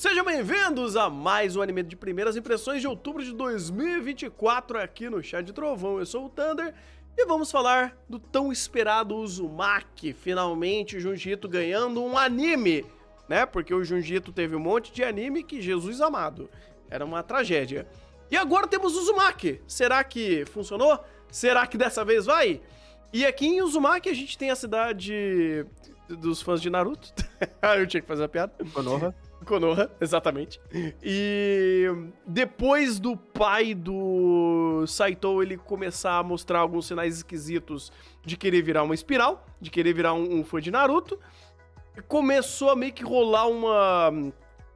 Sejam bem-vindos a mais um anime de primeiras impressões de outubro de 2024 aqui no Chá de Trovão. Eu sou o Thunder e vamos falar do tão esperado Uzumaki. Finalmente, Junji Ito ganhando um anime, né? Porque o Junji Ito teve um monte de anime que, Jesus amado, era uma tragédia. E agora temos Uzumaki. Será que funcionou? Será que dessa vez vai? E aqui em Uzumaki a gente tem a cidade dos fãs de Naruto. Eu tinha que fazer a piada. Konoha, exatamente. E depois do pai do Saito ele começar a mostrar alguns sinais esquisitos de querer virar uma espiral, de querer virar um fã de Naruto, começou a meio que rolar uma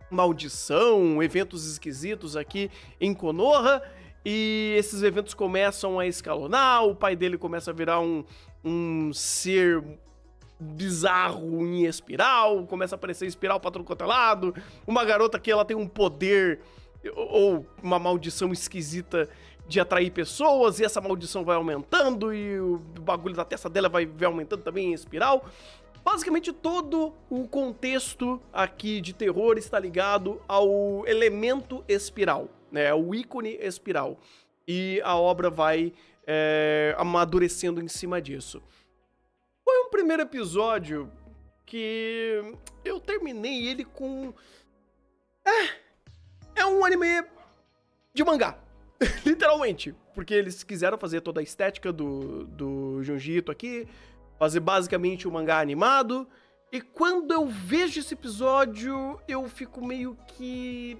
maldição, eventos esquisitos aqui em Konoha, e esses eventos começam a escalonar, o pai dele começa a virar um ser bizarro em espiral, começa a aparecer espiral pra tudo quanto é lado, uma garota que ela tem um poder ou uma maldição esquisita de atrair pessoas, e essa maldição vai aumentando, e o bagulho da testa dela vai aumentando também em espiral. Basicamente todo o contexto aqui de terror está ligado ao elemento espiral, né, o ícone espiral, e a obra vai amadurecendo em cima disso. Foi um primeiro episódio que eu terminei ele com... É um anime de mangá, literalmente. Porque eles quiseram fazer toda a estética do Junji Ito aqui, fazer basicamente um mangá animado. E quando eu vejo esse episódio, eu fico meio que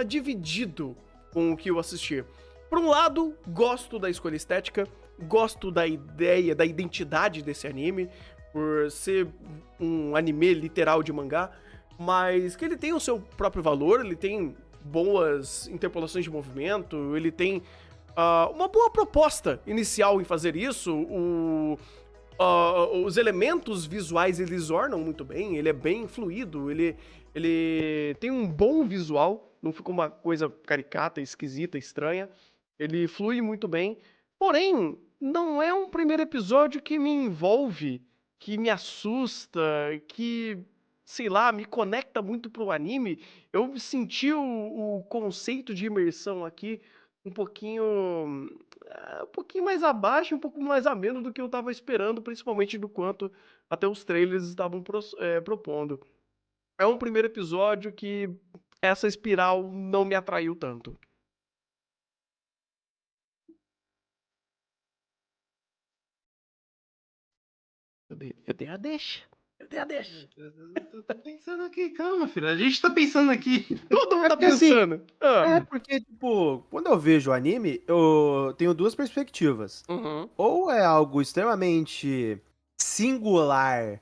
dividido com o que eu assisti. Por um lado, gosto da escolha estética, gosto da ideia, da identidade desse anime, por ser um anime literal de mangá, mas que ele tem o seu próprio valor, ele tem boas interpolações de movimento, ele tem uma boa proposta inicial em fazer isso, os elementos visuais eles ornam muito bem, ele é bem fluido, ele tem um bom visual, não fica uma coisa caricata, esquisita, estranha, ele flui muito bem. Porém, não é um primeiro episódio que me envolve, que me assusta, que, sei lá, me conecta muito pro anime. Eu senti o conceito de imersão aqui um pouquinho mais abaixo, um pouco mais ameno do que eu tava esperando, principalmente do quanto até os trailers estavam propondo. É um primeiro episódio que essa espiral não me atraiu tanto. Eu dei a deixa. Eu tô pensando aqui, calma, filho. A gente tá pensando aqui. Todo mundo tá porque, assim, pensando. porque, tipo, quando eu vejo o anime, eu tenho duas perspectivas. Uhum. Ou é algo extremamente singular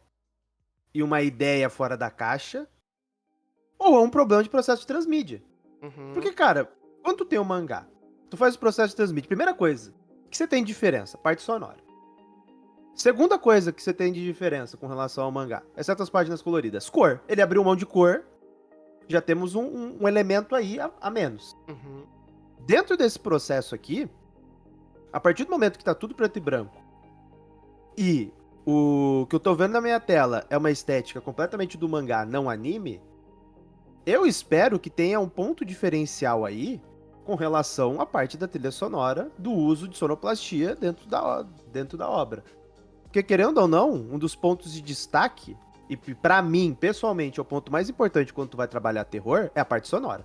e uma ideia fora da caixa, ou é um problema de processo de transmídia. Uhum. Porque, cara, quando tu tem um mangá, tu faz o processo de transmídia, primeira coisa, que você tem de diferença? Parte sonora. Segunda coisa que você tem de diferença com relação ao mangá, exceto as páginas coloridas, cor. Ele abriu mão de cor, já temos um elemento aí a menos. Uhum. Dentro desse processo aqui, a partir do momento que tá tudo preto e branco, e o que eu tô vendo na minha tela é uma estética completamente do mangá, não anime, eu espero que tenha um ponto diferencial aí com relação à parte da trilha sonora, do uso de sonoplastia dentro da obra. Porque, querendo ou não, um dos pontos de destaque, e pra mim, pessoalmente, é o ponto mais importante quando tu vai trabalhar terror, é a parte sonora.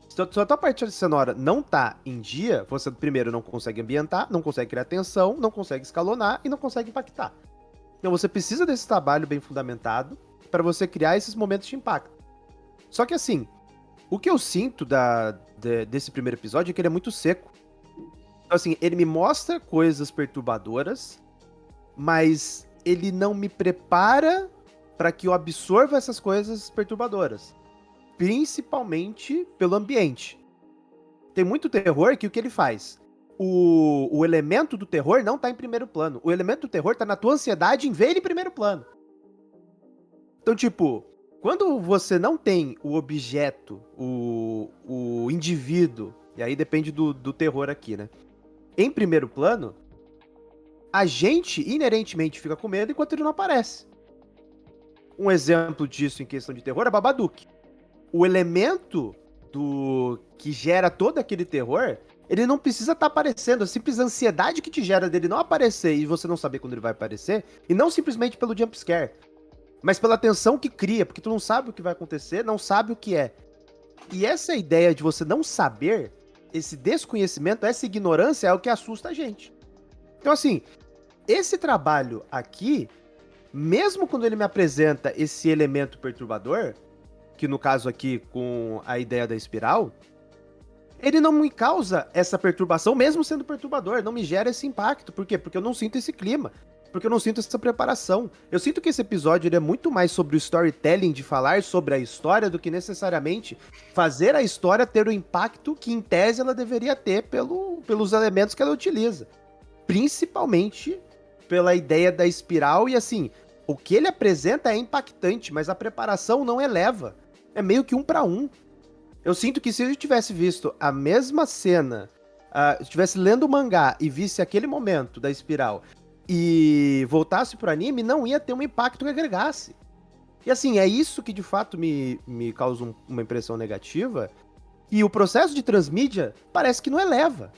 Se a tua parte sonora não tá em dia, você primeiro não consegue ambientar, não consegue criar tensão, não consegue escalonar e não consegue impactar. Então você precisa desse trabalho bem fundamentado para você criar esses momentos de impacto. Só que assim, o que eu sinto desse primeiro episódio é que ele é muito seco. Então assim, ele me mostra coisas perturbadoras, mas ele não me prepara para que eu absorva essas coisas perturbadoras. Principalmente pelo ambiente. Tem muito terror que o que ele faz? O elemento do terror não tá em primeiro plano. O elemento do terror tá na tua ansiedade em ver ele em primeiro plano. Então, tipo, quando você não tem o objeto, o indivíduo, e aí depende do terror aqui, né? Em primeiro plano, a gente inerentemente fica com medo enquanto ele não aparece. Um exemplo disso em questão de terror é Babadook. o elemento que gera todo aquele terror, ele não precisa estar aparecendo. A simples ansiedade que te gera dele não aparecer e você não saber quando ele vai aparecer, e não simplesmente pelo jumpscare, mas pela tensão que cria, porque tu não sabe o que vai acontecer, não sabe o que é. E essa ideia de você não saber, esse desconhecimento, essa ignorância é o que assusta a gente. Então, assim, esse trabalho aqui, mesmo quando ele me apresenta esse elemento perturbador, que no caso aqui com a ideia da espiral, ele não me causa essa perturbação, mesmo sendo perturbador, não me gera esse impacto. Por quê? Porque eu não sinto esse clima, porque eu não sinto essa preparação. Eu sinto que esse episódio ele é muito mais sobre o storytelling, de falar sobre a história, do que necessariamente fazer a história ter o impacto que, em tese, ela deveria ter pelos elementos que ela utiliza. Principalmente pela ideia da espiral e, assim, o que ele apresenta é impactante, mas a preparação não eleva. É meio que 1 para 1. Eu sinto que se eu tivesse visto a mesma cena, estivesse lendo o mangá e visse aquele momento da espiral e voltasse pro anime, não ia ter um impacto que agregasse. E assim, é isso que de fato me causa uma impressão negativa. E o processo de transmídia parece que não eleva.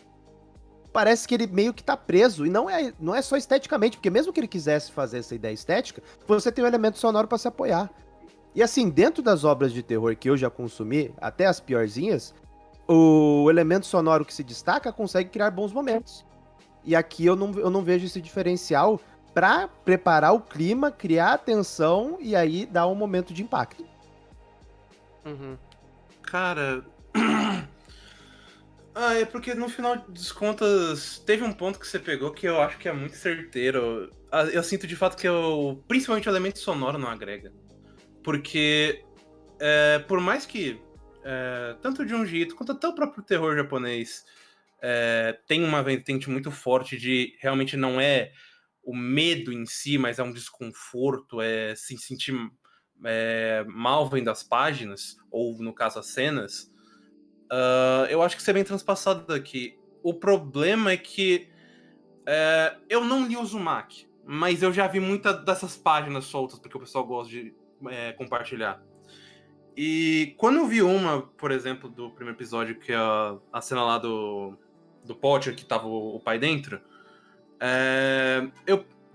Parece que ele meio que tá preso. E não é só esteticamente, porque mesmo que ele quisesse fazer essa ideia estética, você tem um elemento sonoro pra se apoiar. E assim, dentro das obras de terror que eu já consumi, até as piorzinhas, o elemento sonoro que se destaca consegue criar bons momentos. E aqui eu não vejo esse diferencial pra preparar o clima, criar a tensão e aí dar um momento de impacto. Uhum. Cara. É porque no final das contas, teve um ponto que você pegou que eu acho que é muito certeiro. Eu sinto de fato que principalmente o elemento sonoro não agrega. Porque, por mais que, tanto de um jeito quanto até o próprio terror japonês tem uma vertente muito forte de realmente não é o medo em si, mas é um desconforto, se sentir mal vendo as páginas, ou no caso as cenas, eu acho que isso é bem transpassado daqui. O problema é que eu não li o Uzumaki, mas eu já vi muitas dessas páginas soltas, porque o pessoal gosta de compartilhar. E quando eu vi uma, por exemplo, do primeiro episódio, que é a cena lá do Potter, que tava o pai dentro,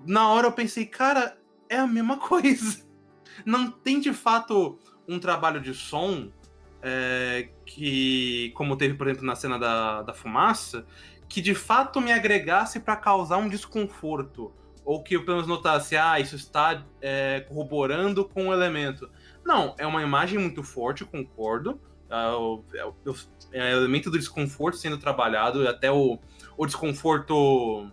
na hora eu pensei, cara, é a mesma coisa. Não tem, de fato, um trabalho de som que, como teve, por exemplo, na cena da fumaça, que de fato me agregasse para causar um desconforto. Ou que eu pelo menos notasse, isso está corroborando com o elemento. Não, é uma imagem muito forte, concordo. É o elemento do desconforto sendo trabalhado, até o desconforto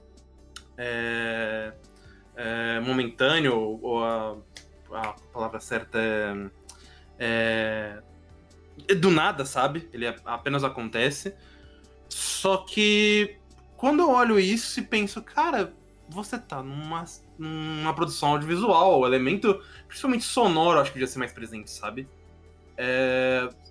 momentâneo, ou a palavra certa é do nada, sabe? Ele apenas acontece. Só que quando eu olho isso e penso, cara, você tá numa produção audiovisual, o elemento, principalmente sonoro, acho que devia ser mais presente, sabe?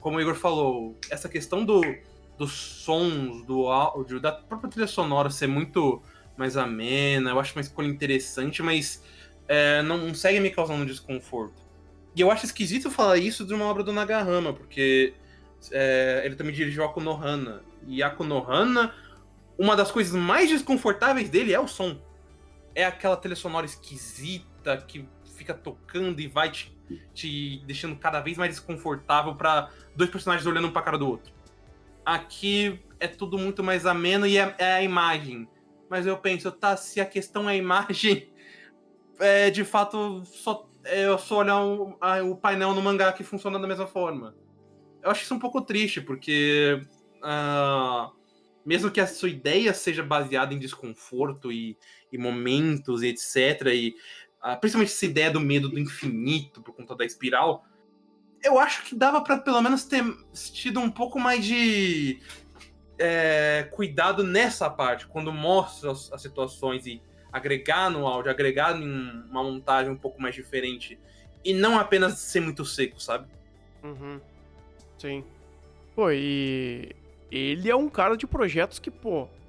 Como o Igor falou, essa questão dos sons, do áudio, da própria trilha sonora ser muito mais amena, eu acho uma escolha interessante, mas não segue me causando desconforto. E eu acho esquisito falar isso de uma obra do Nagahama, porque ele também dirigiu a Konohana. E a Konohana, uma das coisas mais desconfortáveis dele é o som. É aquela trilha sonora esquisita que fica tocando e vai te deixando cada vez mais desconfortável para dois personagens olhando um pra cara do outro. Aqui é tudo muito mais ameno e é a imagem. Mas eu penso, se a questão é a imagem, de fato, eu só olhar o painel no mangá que funciona da mesma forma. Eu acho isso um pouco triste, porque mesmo que a sua ideia seja baseada em desconforto e momentos e etc, e principalmente essa ideia do medo do infinito por conta da espiral, eu acho que dava pra pelo menos ter tido um pouco mais de cuidado nessa parte, quando mostra as situações e agregar no áudio, agregar em uma montagem um pouco mais diferente, e não apenas ser muito seco, sabe? Uhum. Sim. Pô, e ele é um cara de projetos que,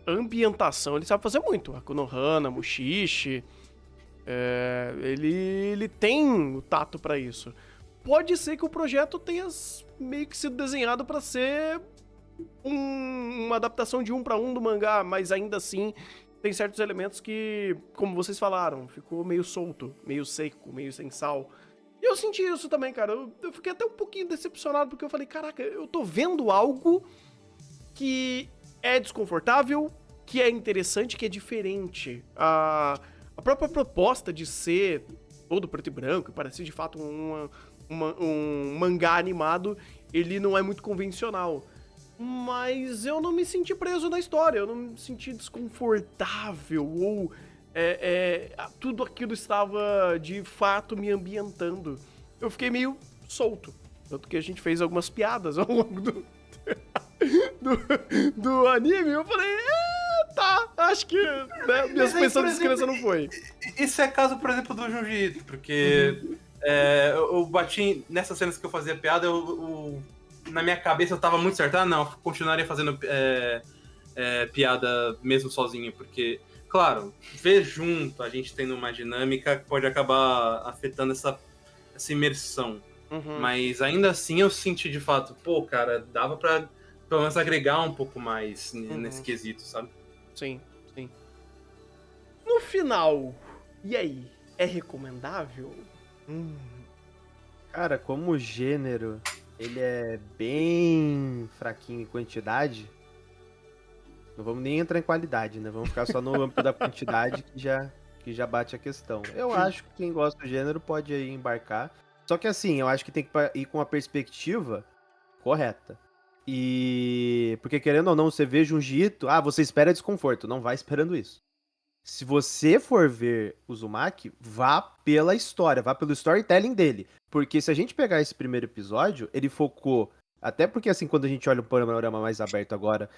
ambientação ele sabe fazer muito. A Konohana, Mushishi, ele tem o tato pra isso. O pode ser que o projeto tenha meio que sido desenhado pra ser uma adaptação de 1 para 1 do mangá, mas ainda assim tem certos elementos que, como vocês falaram, ficou meio solto, meio seco, meio sem sal. E eu senti isso também, cara. Eu fiquei até um pouquinho decepcionado, porque eu falei, caraca, eu tô vendo algo que é desconfortável, que é interessante, que é diferente. A própria proposta de ser todo preto e branco, parecer de fato um mangá animado, ele não é muito convencional. Mas eu não me senti preso na história, eu não me senti desconfortável, ou tudo aquilo estava de fato me ambientando. Eu fiquei meio solto, tanto que a gente fez algumas piadas ao longo do anime, eu falei, tá, acho que minha suspensão de descrença não foi. Isso é caso, por exemplo, do Junji, porque eu bati nessas cenas que eu fazia piada, na minha cabeça eu tava muito certo, não, eu continuaria fazendo piada mesmo sozinho, porque, claro, ver junto, a gente tendo uma dinâmica, pode acabar afetando essa imersão. Mas ainda assim eu senti de fato, pô, cara, dava pra pelo menos agregar um pouco mais nesse quesito, sabe? Sim, sim. No final, e aí, é recomendável? Cara, como gênero, ele é bem fraquinho em quantidade. Não vamos nem entrar em qualidade, né? Vamos ficar só no âmbito da quantidade que já bate a questão. Eu acho que quem gosta do gênero pode aí embarcar. Só que assim, eu acho que tem que ir com a perspectiva correta. E... porque querendo ou não, você vê Junji Ito, você espera desconforto. Não vai esperando isso. Se você for ver Uzumaki, vá pela história, vá pelo storytelling dele. Porque se a gente pegar esse primeiro episódio, ele focou... até porque, assim, quando a gente olha um panorama mais aberto agora,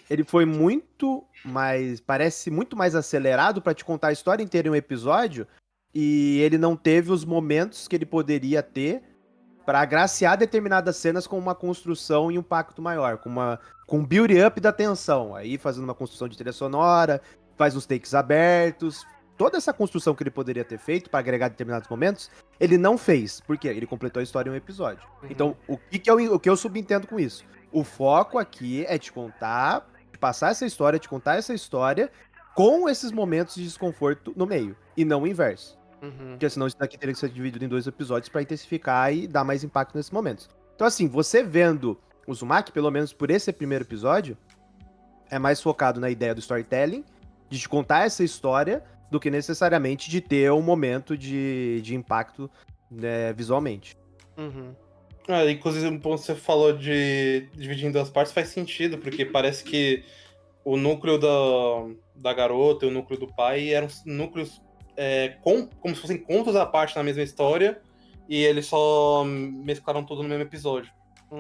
ele foi muito mais... parece muito mais acelerado pra te contar a história inteira em um episódio, e ele não teve os momentos que ele poderia ter pra agraciar determinadas cenas com uma construção e um impacto maior, com um build-up da tensão. Aí fazendo uma construção de trilha sonora, faz uns takes abertos... toda essa construção que ele poderia ter feito pra agregar determinados momentos, ele não fez. Por quê? Ele completou a história em um episódio. Então, o que eu subentendo com isso? O foco aqui é te contar, te passar essa história, te contar essa história com esses momentos de desconforto no meio, e não o inverso. Porque senão isso daqui teria que ser dividido em 2 episódios pra intensificar e dar mais impacto nesses momentos. Então, assim, você vendo o Uzumaki, pelo menos por esse primeiro episódio, é mais focado na ideia do storytelling, de te contar essa história, do que necessariamente de ter um momento de impacto, né, visualmente. Inclusive, um ponto que você falou de dividir em 2 partes faz sentido, porque parece que o núcleo da garota e o núcleo do pai eram núcleos como se fossem contos à parte na mesma história, e eles só mesclaram tudo no mesmo episódio.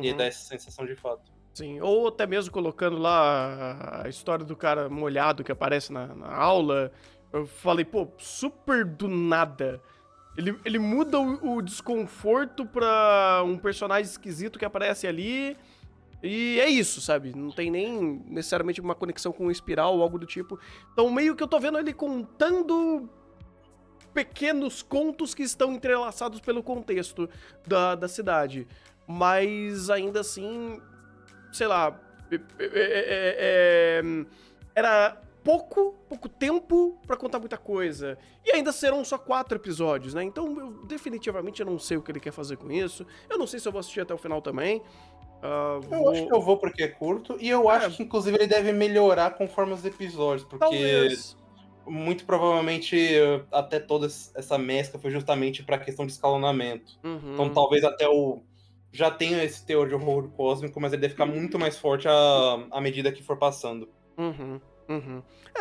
E dá essa sensação de fato. Sim, ou até mesmo colocando lá a história do cara molhado que aparece na aula. Eu falei, pô, super do nada. Ele muda o desconforto pra um personagem esquisito que aparece ali. E é isso, sabe? Não tem nem necessariamente uma conexão com o Espiral ou algo do tipo. Então, meio que eu tô vendo ele contando pequenos contos que estão entrelaçados pelo contexto da cidade. Mas, ainda assim, sei lá... era... pouco tempo pra contar muita coisa. E ainda serão só 4 episódios, né? Então, eu definitivamente não sei o que ele quer fazer com isso. Eu não sei se eu vou assistir até o final também. Eu acho que eu vou porque é curto. E eu acho que, inclusive, ele deve melhorar conforme os episódios. Porque talvez. Muito provavelmente até toda essa mescla foi justamente pra questão de escalonamento. Então, talvez até já tenha esse teor de horror cósmico, mas ele deve ficar muito mais forte à medida que for passando.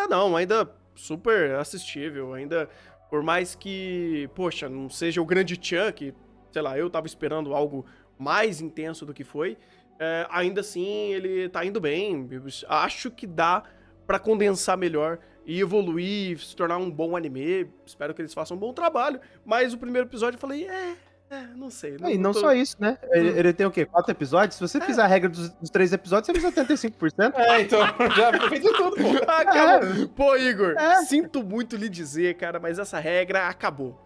Não, ainda super assistível, ainda, por mais que, poxa, não seja o grande Chuck, sei lá, eu tava esperando algo mais intenso do que foi, ainda assim ele tá indo bem, eu acho que dá pra condensar melhor e evoluir, se tornar um bom anime, espero que eles façam um bom trabalho, mas o primeiro episódio eu falei, não sei. E não só isso, né? Ele tem o quê? 4 episódios? Se você fizer a regra dos 3 episódios, você precisa 75%. Então já fez tudo, pô. Acabou. Pô, Igor, sinto muito lhe dizer, cara, mas essa regra acabou.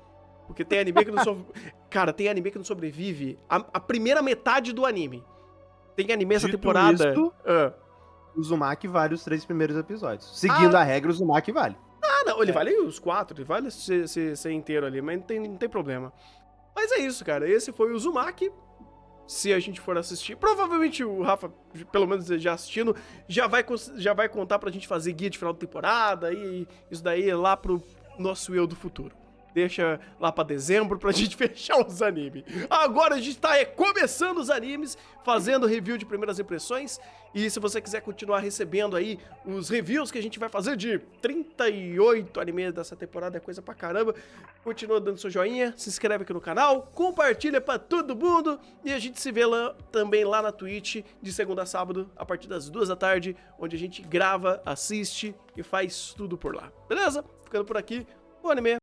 Porque tem anime que não são... Cara, tem anime que não sobrevive a primeira metade do anime. Tem anime essa Dito temporada... isto, Ah. O Uzumaki vale os 3 primeiros episódios. Seguindo a regra, o Uzumaki vale. Não, ele vale os 4, ele vale ser inteiro ali, mas não tem problema. Mas é isso, cara, esse foi o Uzumaki. Se a gente for assistir, provavelmente o Rafa, pelo menos já assistindo, já vai contar pra gente fazer guia de final de temporada e isso daí é lá pro nosso eu do futuro. Deixa lá pra dezembro pra gente fechar os animes. Agora a gente tá começando os animes, fazendo review de primeiras impressões. E se você quiser continuar recebendo aí os reviews que a gente vai fazer de 38 animes dessa temporada, é coisa pra caramba, continua dando seu joinha, se inscreve aqui no canal, compartilha pra todo mundo. E a gente se vê também lá na Twitch, de segunda a sábado, a partir das 2 da tarde, onde a gente grava, assiste e faz tudo por lá. Beleza? Ficando por aqui, bom anime.